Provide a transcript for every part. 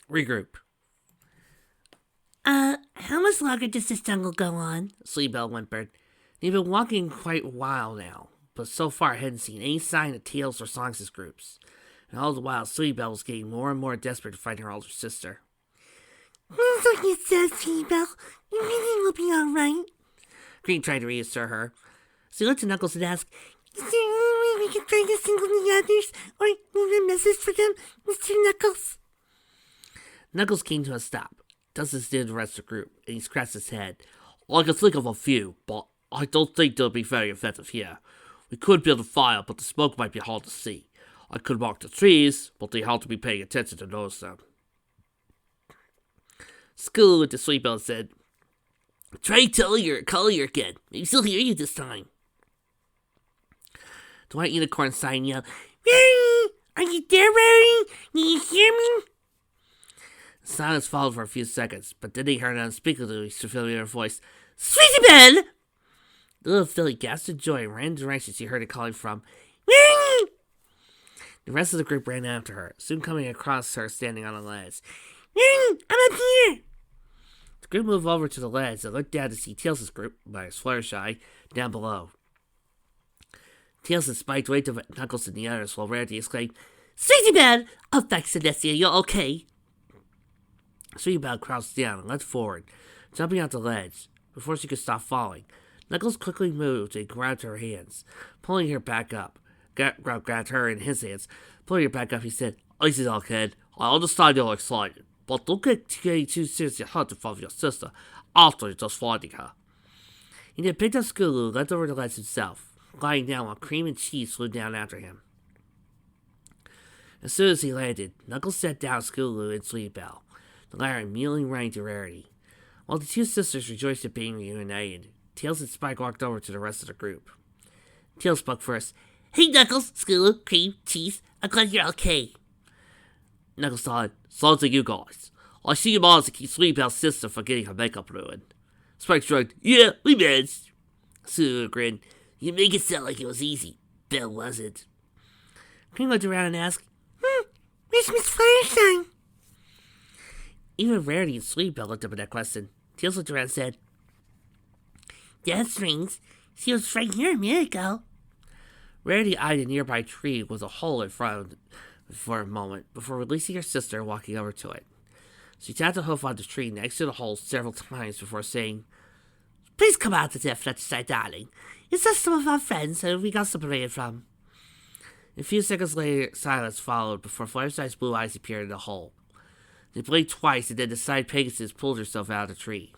Regroup. How much longer does this jungle go on? Sleepbell whimpered. They've been walking quite a while now, but so far I hadn't seen any sign of Tails or Songs' groups. And all the while, Sleepbell was getting more and more desperate to find her older sister. That's what you said, Sleepbell. Everything will be alright. Green tried to reassure her. So he looked at Knuckles and asked, Is there any way we can try to single the others, or leave a message for them, Mr. Knuckles? Knuckles came to a stop, just as did the rest of the group, and he scratched his head. I can think of a few, but I don't think they'll be very effective here. We could build a fire, but the smoke might be hard to see. I could mark the trees, but they have to be paying attention to notice them. School with the Sleepbell said, Try telling your color again. Maybe she'll hear you this time. The white unicorn sign yelled, Rarity! Are you there, Rarity? Can you hear me? Silence followed for a few seconds, but then they heard an unspeakably familiar voice. Sweetie Belle! The little filly gasped in joy and ran in the direction she heard it calling from. Rarity! The rest of the group ran after her, soon coming across her standing on a ledge. Rarity, I'm up here! The group moved over to the ledge and looked down to see Tails' group, by Fluttershy, down below. Tails and Spike waved up at Knuckles and the others while Rarity exclaimed, Sweetie Belle! Oh, thanks, Celestia, you're okay. Sweetie Belle crouched down and leapt forward, jumping off the ledge. Before she could stop falling, Knuckles quickly moved and grabbed her hands, pulling her back up. Grabbed her in his hands. Pulling her back up, he said, Easy now, kid. I understand you're excited, but don't get too seriously hunting for your sister after just finding her. He then picked up Scootaloo and leapt over the ledge himself, lying down while Cream and Cheese flew down after him. As soon as he landed, Knuckles set down Scootaloo and Sleepbell, the latter immediately running to Rarity. While the two sisters rejoiced at being reunited, Tails and Spike walked over to the rest of the group. Tails spoke first. Hey, Knuckles, Scootaloo, Cream, Cheese, I'm glad you're okay. Knuckles thought, sounds like you guys. I see you managed to keep Sleepbell's sister from getting her makeup ruined. Spike shrugged, yeah, we managed. Scootaloo grinned, you make it sound like it was easy. Belle wasn't. Cream looked around and asked, Where's Miss Fluttershy? Even Rarity and Sleepbell looked up at that question. Tails looked around and said, That's strange. She was right here a minute ago. Rarity eyed a nearby tree with a hole in front for a moment before releasing her sister and walking over to it. She tapped a hoof on the tree next to the hole several times before saying, Please come out of there, Fluttershy, darling. It's just some of our friends who we got separated from. A few seconds later, silence followed before Fluttershy's blue eyes appeared in the hole. They blinked twice and then the side Pegasus pulled herself out of the tree.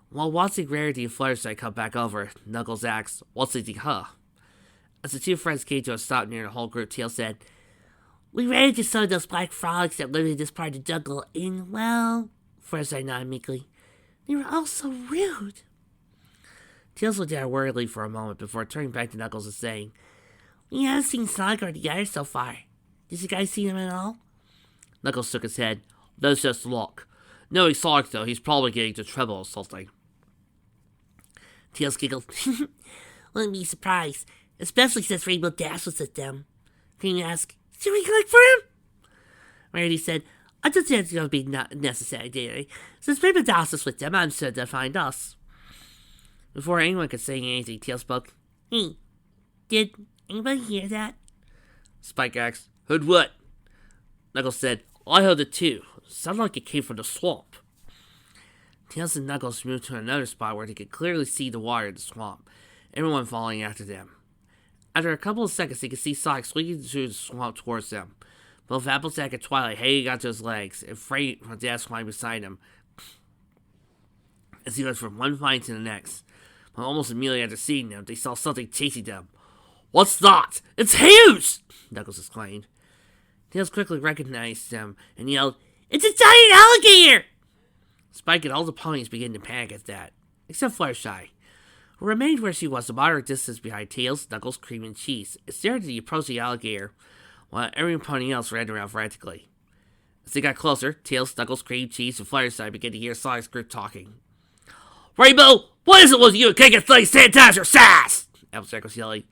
While watching Rarity and Fluttershy come back over, Knuckles asked, What's eating her? As the two friends came to a stop near the whole group, Tails said, We ran into some of those black frogs that live in this part of the jungle, and, well, Fluttershy nodded meekly, they were all so rude. Tails looked at her worriedly for a moment before turning back to Knuckles and saying, We haven't seen Sonic or the others so far. Did you guys see him at all? Knuckles shook his head. That's just luck. Knowing Sonic, though, he's probably getting into trouble or something. Tails giggled. Wouldn't be surprised, especially since Rainbow Dash was with them. Cream asked, Should we look for him? Rarity said, I don't think it's going to be necessary, dearie. Since Rainbow Dash is with them, I'm sure they'll find us. Before anyone could say anything, Tails spoke. Hey, did anybody hear that? Spike asked, Heard what? Knuckles said, I heard it too. Sounded like it came from the swamp. Tails and Knuckles moved to another spot where they could clearly see the water in the swamp, everyone following after them. After a couple of seconds, they could see Sonic swinging through the swamp towards them, both Applejack and Twilight hanging onto his legs, and Freight from Dash flying beside him, as he went from one vine to the next. But almost immediately after seeing them, they saw something chasing them. What's that? It's huge! Knuckles exclaimed. Tails quickly recognized them and yelled, It's a giant alligator! Spike and all the ponies began to panic at that, except Fluttershy, who remained where she was a moderate distance behind Tails, Knuckles, Cream, and Cheese, and stared at the approaching alligator, while every pony else ran around frantically. As they got closer, Tails, Knuckles, Cream, Cheese, and Fluttershy began to hear Sonic's group talking. Rainbow, what is it with you and can't get things 10 times your size? Applejack was yelling.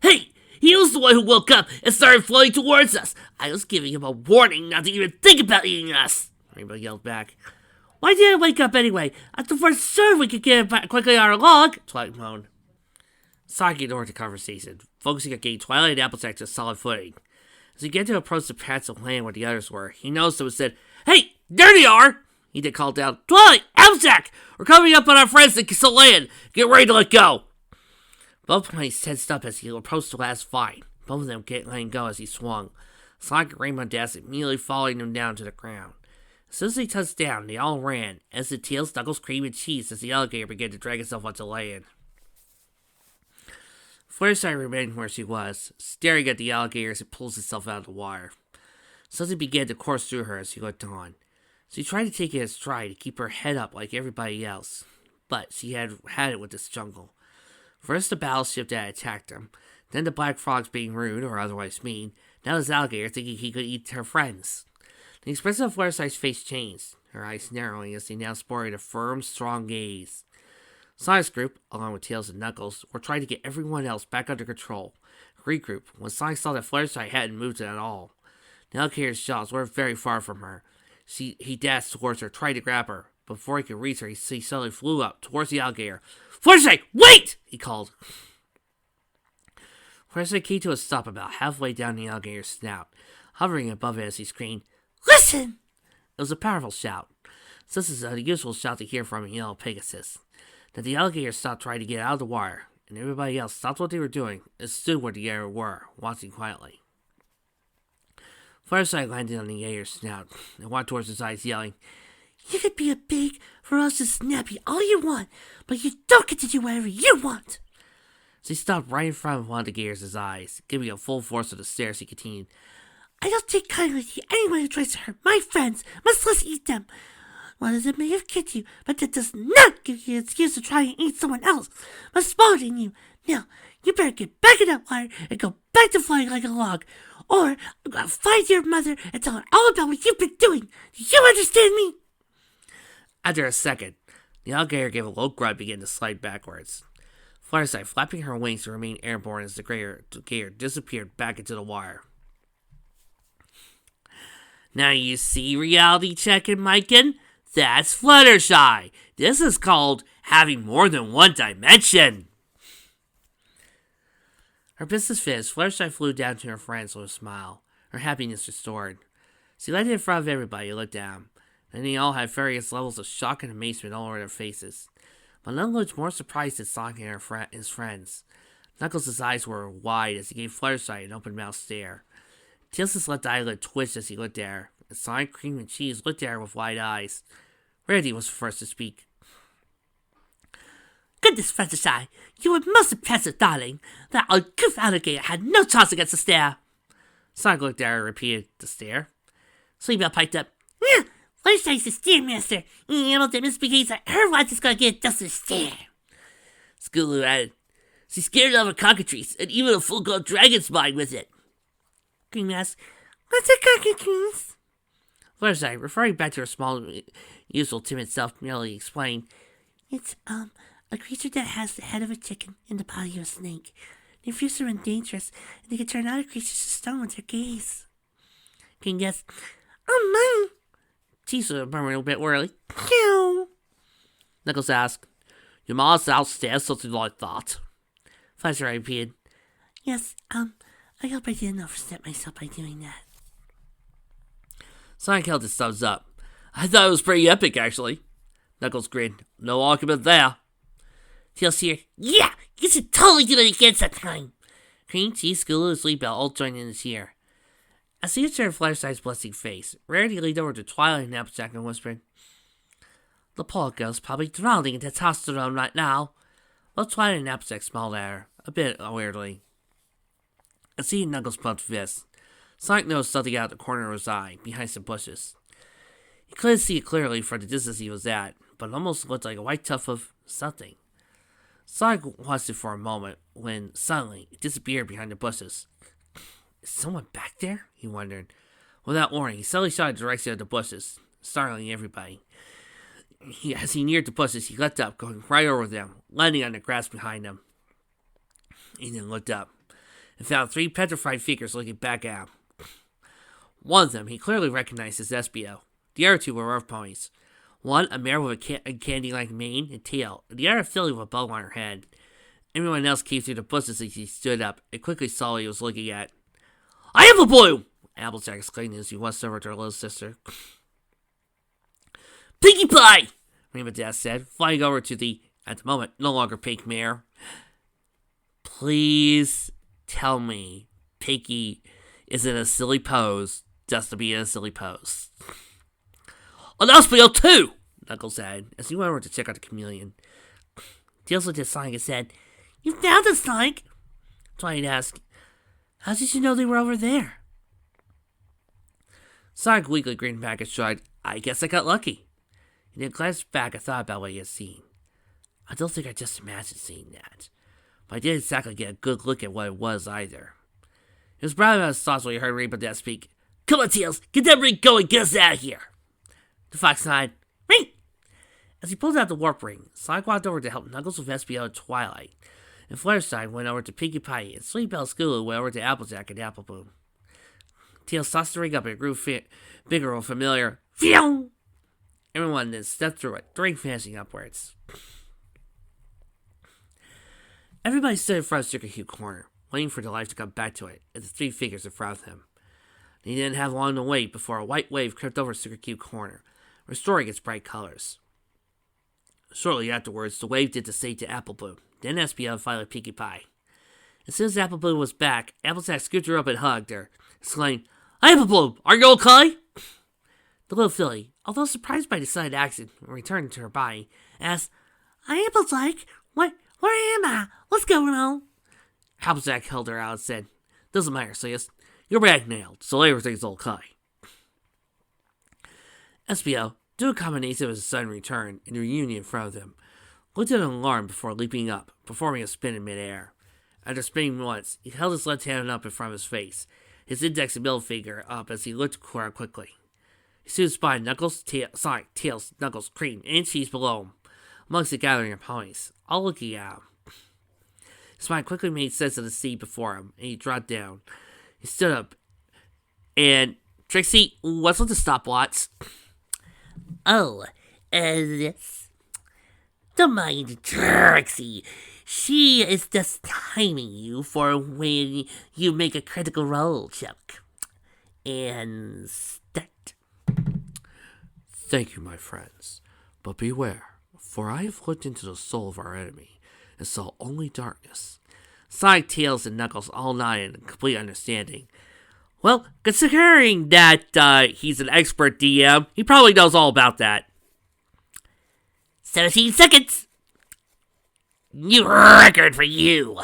Hey, He was the one who woke up and started floating towards us. I was giving him a warning not to even think about eating us. Rainbow yelled back. Why did I wake up anyway? I thought for sure we could get it back quickly on our log, Twilight moaned. Sonic ignored the conversation, focusing on getting Twilight and Applejack to solid footing. As he began to approach the patch of land where the others were, he noticed them and said, Hey, there they are! He then called down, Twilight, Applejack, we're coming up on our friends that can land. Get ready to let go. Both planes tensed up as he approached the last fight. Both of them letting go as he swung. Sonic and Rainbow Dash immediately following him down to the ground. As soon as they touched down, they all ran, as did Tails, Knuckles, Cream, and Cheese as the alligator began to drag itself onto land. Fluttershy remained where she was, staring at the alligator as it pulls itself out of the water. Something began to course through her as she looked on. She tried to take it in stride to keep her head up like everybody else, but she had it with this jungle. First the battleship that attacked them, then the black frogs being rude or otherwise mean, now this alligator thinking he could eat her friends. The expression of Fluttershy's face changed, her eyes narrowing as they now sported a firm, strong gaze. Sonic's group, along with Tails and Knuckles, were trying to get everyone else back under control. Regroup when Sonic saw that Fluttershy hadn't moved at all. The alligator's jaws were very far from her. He dashed towards her, trying to grab her. Before he could reach her, he suddenly flew up towards the alligator. Fluttershy, wait! He called. Fluttershy came to a stop about halfway down the alligator's snout, hovering above it as he screamed, Listen! It was a powerful shout. This is an unusual shout to hear from a yellow Pegasus. Then the alligator stopped trying to get out of the wire, and everybody else stopped what they were doing and stood where the gator were, watching quietly. Fluttershy landed on the gator's snout and walked towards his eyes, yelling, You could be a big, ferocious snappy all you want, but you don't get to do whatever you want. She stopped right in front of one of the gator's eyes, giving a full force of the stare as he continued, I don't take kindly to anyone who tries to hurt my friends, much less eat them. One of them may have kicked you, but that does not give you an excuse to try and eat someone else, much smaller than you. Now, you better get back in that wire and go back to flying like a log, or I'm going to find your mother and tell her all about what you've been doing. Do you understand me? After a second, the alligator gave a low grunt and began to slide backwards. Fluttershy flapping her wings to remain airborne as the gator disappeared back into the wire. Now you see reality checking, Myken? That's Fluttershy. This is called having more than one dimension. Her business finished, Fluttershy flew down to her friends with a smile, her happiness restored. She landed in front of everybody and looked down, and they all had various levels of shock and amazement all over their faces. But none looked more surprised than Sonic and his friends. Knuckles' eyes were wide as he gave Fluttershy an open-mouthed stare. Tails' left eyelid twitched as he looked at her, and Sonic, Cream, and Cheese looked at her with wide eyes. Rarity was the first to speak. Goodness, Fluttershy, you were most impressive, darling. That uncouth alligator had no chance against the stare. Sonic looked at her and repeated the stare. Sleepbell piped up, Yeah, Fluttershy's the stare master. Any animal that misbehaves at her watch is going to get a dusted stare. Scootaloo added, She's scared of her cockatrice, and even a full-grown dragon's mind with it. Cream asked, What's a cockatrice? Fluttershy, referring back to her small, usual timid self, merely explained, It's, a creature that has the head of a chicken and the body of a snake. They're fierce and dangerous, and they can turn other creatures to stone with their gaze. King guessed, Oh my! Cheese murmured a bit wearily, Pew! Knuckles asked, Your mom's downstairs, something like that. Fluttershy repeated, Yes, I hope I didn't overstep myself by doing that. Sonic held his thumbs up. I thought it was pretty epic, actually. Knuckles grinned. No argument there. Tails here. Yeah, you should totally do it again sometime. Cream, Cheese, Scootaloo, and Sleepbell all joined in the cheer. As he observed Fluttershy's blushing face, Rarity leaned over to Twilight and Applejack and whispered, The poor girl's probably drowning in testosterone right now. Both Twilight and Applejack smiled at her, a bit weirdly. As he and Knuckles pumped fists, Sonic noticed something out of the corner of his eye, behind some bushes. He couldn't see it clearly from the distance he was at, but it almost looked like a white tuft of something. Sonic watched it for a moment, when suddenly it disappeared behind the bushes. Is someone back there? He wondered. Without warning, he suddenly shot in the direction of the bushes, startling everybody. As he neared the bushes, he leapt up, going right over them, landing on the grass behind them. He then looked up. and found 3 petrified figures looking back at him. One of them he clearly recognized as Espio. The other 2 were earth ponies. One, a mare with a candy-like mane and tail, and the other a filly with a bow on her head. Everyone else came through the bushes as he stood up and quickly saw what he was looking at. "I am a blue!" Applejack exclaimed as he walked over to her little sister. "Pinkie Pie!" Rainbow Dash said, flying over to the, at the moment, no longer pink mare. "Please tell me Pinkie is in a silly pose just to be in a silly pose." "And Espio too!" Knuckles said as he went over to check out the chameleon. Tails looked at Sonic and said, "You found us, Sonic!" Twilight asked, "How did you know they were over there?" Sonic weakly grinned back and shrugged. "I guess I got lucky." He then glanced back and thought about what he had seen. I don't think I just imagined seeing that, but I didn't exactly get a good look at what it was either. He was proud about his thoughts when he heard Rainbow Dash speak. "Come on, Tails, get that ring going, get us out of here." The fox nodded. "Ring!" As he pulled out the warp ring, Sonic walked over to help Knuckles with Espio and Twilight, and Fluttershy went over to Pinkie Pie, and Sleepy Scooter went over to Applejack and Apple Bloom. Tails tossed the ring up and it grew bigger and familiar. Phew! Everyone then stepped through it, the ring vanishing upwards. Everybody stood in front of Sugar Cube Corner, waiting for the life to come back to it, and the 3 figures in front of him. He didn't have long to wait before a white wave crept over Sugar Cube Corner, restoring its bright colors. Shortly afterwards, the wave did the same to Apple Bloom, then Espio, and finally Pinkie Pie. As soon as Apple Bloom was back, Applejack scooped her up and hugged her, exclaiming, "Apple Bloom, are you okay?" The little filly, although surprised by the sudden accident and returned to her body, asked, "Applejack, where am I? What's going on?" Applejack held her out and said, "Doesn't matter, sis. You're back now, so everything's okay." Espio, due to a combination of his sudden return and the reunion in front of him, looked at an alarm before leaping up, performing a spin in midair. After spinning once, he held his left hand up in front of his face, his index and middle finger up as he looked around quickly. He soon spied Knuckles, Sonic, Tails, Knuckles, Cream, and Cheese below him, amongst the gathering of ponies, all looking at him. His mind quickly made sense of the sea before him, and he dropped down. He stood up, and Trixie, what's with the stopwatch? "Oh, this. Don't mind Trixie. She is just timing you for when you make a critical role joke. And start." "Thank you, my friends. But beware, for I have looked into the soul of our enemy and saw only darkness." Sonic, Tails, and Knuckles all nodded in complete understanding. Well, considering that he's an expert DM, he probably knows all about that. 17 seconds! New record for you!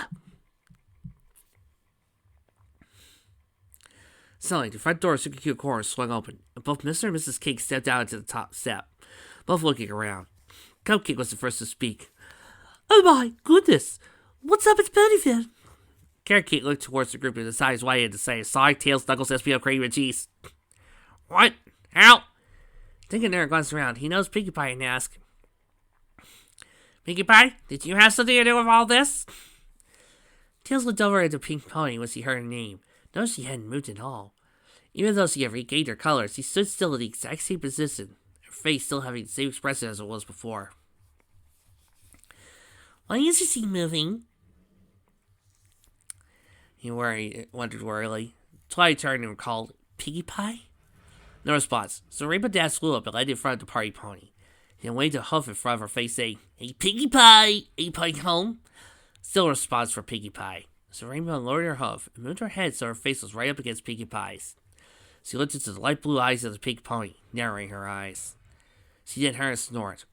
Suddenly, the front door of Sugar Cube Corner swung open, and both Mr. and Mrs. Cake stepped out into the top step, both looking around. Cupcake was the first to speak. "Oh my goodness! What's up at Ponyville?" Carrot Cake looked towards the group and decided why he had to say Sonic, Tails, Knuckles, Espio, Cream, and Cheese. "What? How?" Thinking there, glanced around. He knows Pinkie Pie and asked, "Pinkie Pie, did you have something to do with all this?" Tails looked over at the pink pony when he heard her name. Noticed she hadn't moved at all. Even though she had regained her colors, she stood still in the exact same position, her face still having the same expression as it was before. "Why isn't she moving?" He wondered worriedly. Twilight turned and called, "Pinkie Pie?" No response, so Rainbow Dash flew up and landed in front of the party pony. He then waved a hoof in front of her face, saying, "Hey, Pinkie Pie! Are you playing home?" Still a response from Pinkie Pie. So Rainbow lowered her hoof and moved her head so her face was right up against Pinkie Pie's. She looked into the light blue eyes of the pink pony, narrowing her eyes. She then heard a snort.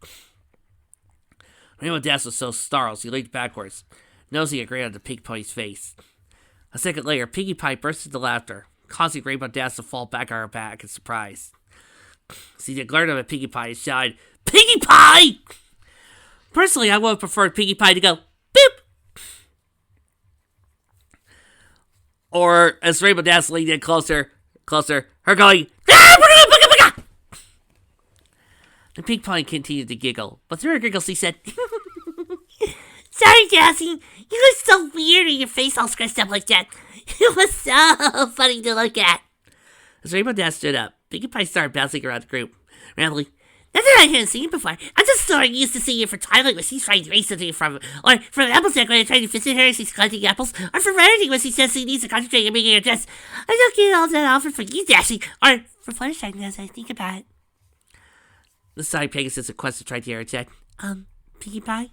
Rainbow Dash was so startled he leaned backwards, nosing a grin on the pink pony's face. A second later, Pinkie Pie burst into laughter, causing Rainbow Dash to fall back on her back in surprise. She then glared up at Pinkie Pie and shouted, "Pinkie Pie!" Personally, I would have preferred Pinkie Pie to go, "Boop!" Or, as Rainbow Dash leaned in closer, her going, "Ah, booga, booga, booga!" The pink pony continued to giggle, but through her giggles she said, Sorry, Jessie. You look so weird and your face all scratched up like that. It was so funny to look at. As Rainbow Dash stood up, Pinkie Pie started bouncing around the group, rambling. Not that I hadn't seen you before. I'm just sort of used to seeing you for Twilight when she's trying to raise something from, or from Applejack when I'm trying to visit her and she's collecting apples, or for Reuniting when she says she needs to concentrate on making her dress. I don't get all that often for you, Dashie, or for Fluttershy as I think about it. The side Pegasus requested tried to irritate. Pinkie Pie?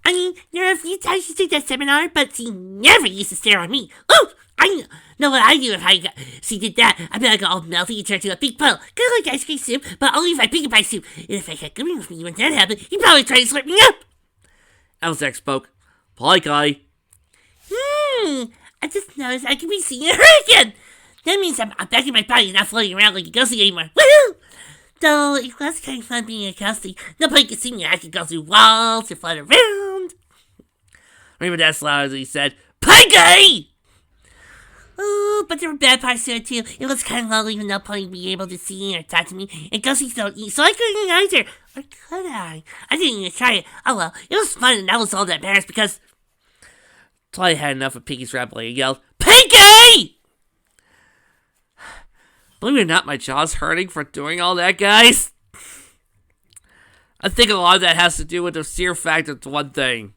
I mean, there are a few times she took that seminar, but she never used to stare on me. Oh, I know what I do if she did that. I'd be like all melty and turn to a big puddle. Kind of like ice cream soup, but only if I Pinkie Pie soup. And if I had Gummy with me when that happened, he'd probably try to slurp me up. Applejack spoke. Polite guy. I just noticed I can be seeing her again. That means I'm back in my body and not floating around like a ghostie anymore. Woohoo! Though it was kind of fun being a ghostie. Nobody could see me. I could go through walls and flutter around. Rainbow Dash loudly said, Pinkie! Oh, but there were bad parts to it too. It was kind of lonely with no Pony being able to see or talk to me, and ghosties don't eat, so I couldn't either. Or could I? I didn't even try it. Oh well, it was fun, and that was all that matters because Twilight had enough of Pinkie's rambling and yelled, Pinkie! Believe it or not, my jaw's hurting for doing all that, guys. I think a lot of that has to do with the sheer fact of one thing.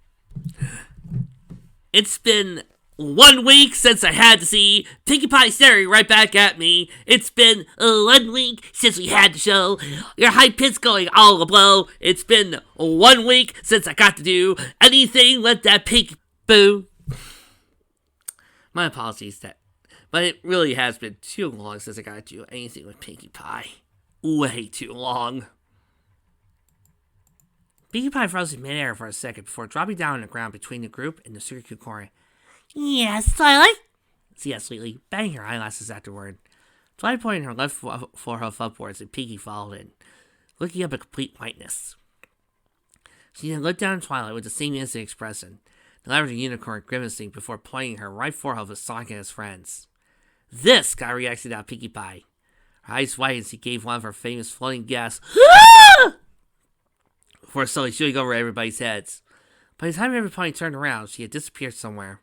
It's been 1 week since I had to see Pinkie Pie staring right back at me. It's been 1 week since we had the show. Your high pitch going all ablow. It's been 1 week since I got to do anything with that Pinkie Boo. My apologies, but it really has been too long since I got to do anything with Pinkie Pie. Way too long. Pinkie Pie froze in midair for a second before dropping down on the ground between the group and the circuit corner. Yes, Twilight? She asked sweetly, batting her eyelashes afterward. Twilight pointed her left forehoof upwards and Pinkie followed in, looking up at complete whiteness. She then looked down at Twilight with the same innocent expression, the lavender unicorn grimacing before pointing her right forehoof at Sonic and his friends. This got a reaction out of Pinkie Pie. Her eyes widened as she gave one of her famous floating gasps before slowly shooting over everybody's heads. By the time everybody turned around, she had disappeared somewhere.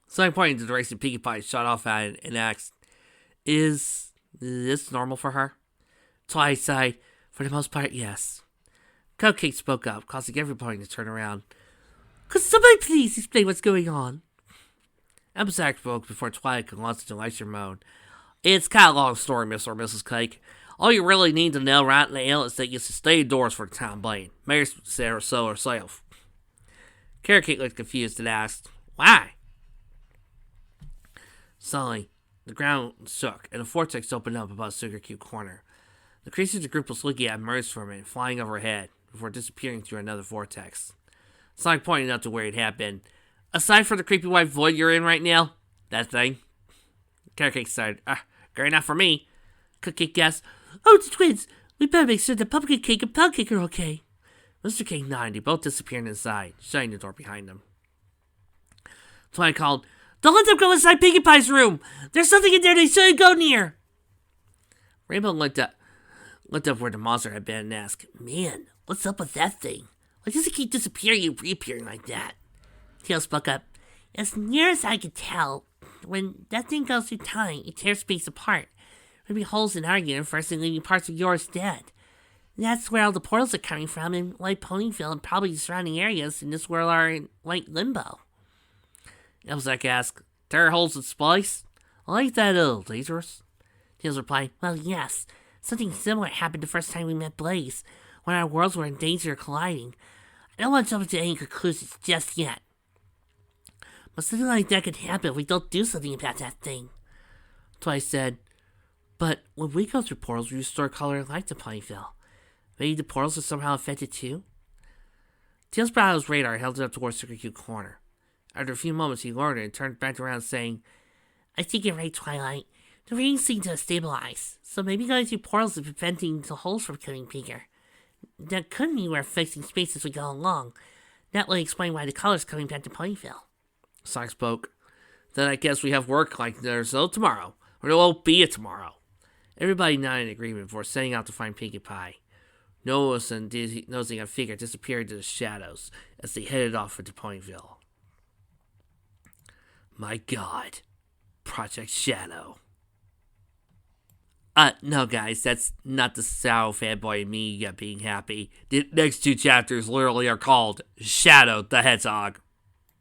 Sonic pointed in the direction Pinkie Pie shot off at it and asked, Is this normal for her? Twilight sighed, For the most part, yes. Cupcake spoke up, causing everybody to turn around. Could somebody please explain what's going on? Applejack spoke before Twilight could launch into lecture mode. It's kind of a long story, Mr. or Mrs. Cake. All you really need to know right now is that you should stay indoors for the time being. Mary said so herself. Carrot Cake looked confused and asked, Why? Suddenly, the ground shook, and a vortex opened up above Sugar Cube Corner. The creature the group was looking at emerged from it, flying overhead, before disappearing through another vortex. Sonic pointed out to where it had been. Aside from the creepy white void you're in right now, that thing. Carrot Cake sighed. Great enough for me. Cupcake gasped, Oh, the twins! We better make sure the pumpkin cake and pound cake are okay. Mr. Cake nodded. They both disappeared inside, shutting the door behind them. Twilight called, Don't let them go inside Pinkie Pie's room! There's something in there they shouldn't go near! Rainbow looked up where the monster had been and asked, Man, what's up with that thing? Why does it keep disappearing and reappearing like that? Tails spoke up. As near as I could tell, when that thing goes through time, it tears space apart. There'd be holes in our universe and leaving parts of yours dead. And that's where all the portals are coming from in like Ponyville and probably the surrounding areas in this world are in like limbo. Applejack asked, Tear holes in space? I like that, lasers. Tails replied, Well, yes. Something similar happened the first time we met Blaze, when our worlds were in danger of colliding. I don't want to jump into any conclusions just yet. But something like that could happen if we don't do something about that thing. Twilight said, But when we go through portals, we restore color and light to Ponyville. Maybe the portals are somehow affected too? Tails brought out his radar and held it up towards Sugar Cube Corner. After a few moments, he lowered it and turned back around saying, I think you're right, Twilight. The readings seem to have stabilized, so maybe going through portals is preventing the holes from getting bigger. That could mean we're fixing space as we go along. That would explain why the color's coming back to Ponyville. Sonic spoke. Then I guess we have work like there's no tomorrow, or there won't be a tomorrow. Everybody nodded in agreement before setting out to find Pinkie Pie. nosing a figure disappeared into the shadows as they headed off into Ponyville. My God, Project Shadow. No, guys, that's not the Sao fanboy me being happy. The next two chapters literally are called Shadow the Hedgehog.